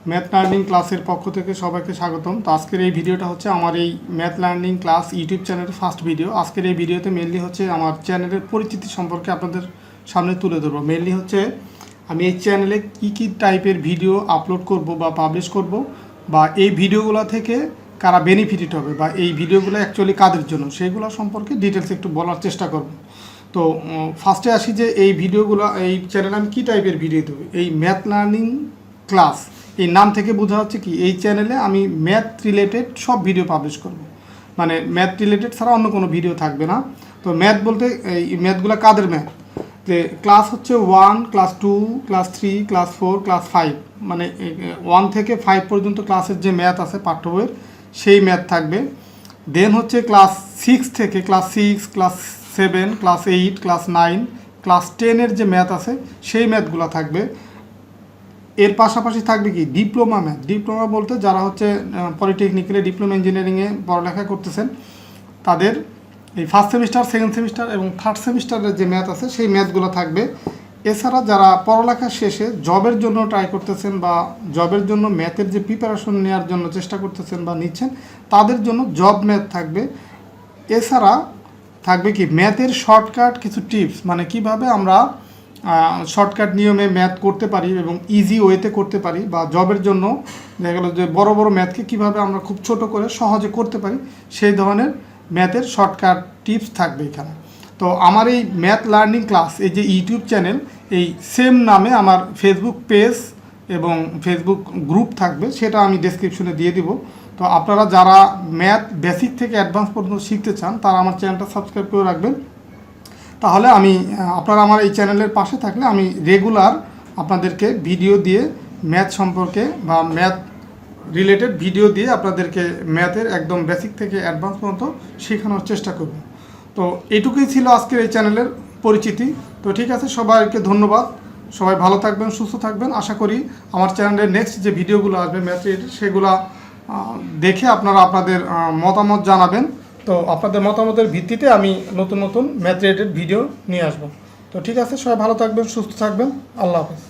Math learning ক্লাসের পক্ষ থেকে সবাইকে স্বাগতম। তো আজকের এই ভিডিওটা হচ্ছে আমার এই ম্যাথ লার্নিং ক্লাস ইউটিউব চ্যানেলের ফার্স্ট ভিডিও। আজকের এই ভিডিওতে মেনলি হচ্ছে আমার চ্যানেলের পরিচিতি সম্পর্কে আপনাদের সামনে তুলে ধরবো। মেনলি হচ্ছে আমি এই চ্যানেলে কী টাইপের ভিডিও আপলোড করব বা পাবলিশ করব, বা এই ভিডিওগুলো থেকে কারা বেনিফিটেড হবে, বা এই ভিডিওগুলো অ্যাকচুয়ালি কাদের জন্য, সেইগুলো সম্পর্কে ডিটেলস একটু বলার চেষ্টা করব। তো ফার্স্টে আসি যে এই ভিডিওগুলো, এই চ্যানেলে আমি কী টাইপের ভিডিও দেবো। এই ম্যাথ লার্নিং ক্লাস, এই নাম থেকে বোঝা হচ্ছে কি এই চ্যানেলে আমি ম্যাথ রিলেটেড সব ভিডিও পাবলিশ করব, মানে ম্যাথ রিলেটেড ছাড়া অন্য কোনো ভিডিও থাকবে না। তো ম্যাথ বলতে এই ম্যাথগুলো কাদের ম্যাথ, যে ক্লাস হচ্ছে 1, ক্লাস 2, ক্লাস 3, ক্লাস 4, ক্লাস 5, মানে 1 থেকে 5 পর্যন্ত ক্লাসের যে ম্যাথ আছে পাঠ্য বইয়ের, সেই ম্যাথ থাকবে। দেন হচ্ছে ক্লাস 6 থেকে class 6, class 7, class 8, class 9, class 10-এর যে ম্যাথ আছে সেই ম্যাথগুলো থাকবে। এর পাশাপাশি থাকবে কি ডিপ্লোমা ম্যাথ। ডিপ্লোমা বলতে যারা হচ্ছে পলিটেকনিক্যালে ডিপ্লোমা ইঞ্জিনিয়ারিংয়ে পড়ালেখা করতেছেন, তাদের এই ফার্স্ট সেমিস্টার, সেকেন্ড সেমিস্টার এবং থার্ড সেমিস্টারের যে ম্যাথ আছে সেই ম্যাথগুলো থাকবে। এছাড়া যারা পড়ালেখা শেষে জবের জন্য ট্রাই করতেছেন বা জবের জন্য ম্যাথের যে প্রিপারেশন নেওয়ার জন্য চেষ্টা করতেছেন বা নিচ্ছেন, তাদের জন্য জব ম্যাথ থাকবে। এছাড়া থাকবে কি ম্যাথের শর্টকাট কিছু টিপস, মানে কিভাবে আমরা শর্টকাট নিয়মে ম্যাথ করতে পারি এবং ইজি ওয়েতে করতে পারি, বা জবের জন্য দেখা গেলো যে বড় বড় ম্যাথকে কিভাবে আমরা খুব ছোট করে সহজে করতে পারি, সেই ধরনের ম্যাথের শর্টকাট টিপস থাকবে এখানে। তো আমার এই ম্যাথ লার্নিং ক্লাস, এই যে ইউটিউব চ্যানেল, এই সেম নামে আমার ফেসবুক পেজ এবং ফেসবুক গ্রুপ থাকবে, সেটা আমি ডেসক্রিপশনে দিয়ে দিব। তো আপনারা যারা ম্যাথ বেসিক থেকে অ্যাডভান্স পর্যন্ত শিখতে চান, তারা আমার চ্যানেলটা সাবস্ক্রাইব করে রাখবেন। তাহলে আপনারা আমার এই চ্যানেলের পাশে থাকলে আমি রেগুলার আপনাদেরকে ভিডিও দিয়ে ম্যাথ সম্পর্কে বা ম্যাথ রিলেটেড ভিডিও দিয়ে আপনাদেরকে ম্যাথের একদম বেসিক থেকে অ্যাডভান্স পর্যন্ত শেখানোর চেষ্টা করব। তো এটুকুই ছিল আজকের এই চ্যানেলের পরিচিতি। তো ঠিক আছে, সবাইকে ধন্যবাদ। সবাই ভালো থাকবেন, সুস্থ থাকবেন। আশা করি আমার চ্যানেলের নেক্সট যে ভিডিওগুলো আসবে ম্যাথ রিলেটেড, সেগুলো দেখে আপনারা আপনাদের মতামত জানাবেন। তো আপনাদের মতামতের ভিত্তিতে আমি নতুন নতুন ম্যাথ রিলেটেড ভিডিও নিয়ে আসবো। তো ঠিক আছে, সবাই ভালো থাকবেন, সুস্থ থাকবেন। আল্লাহ হাফেজ।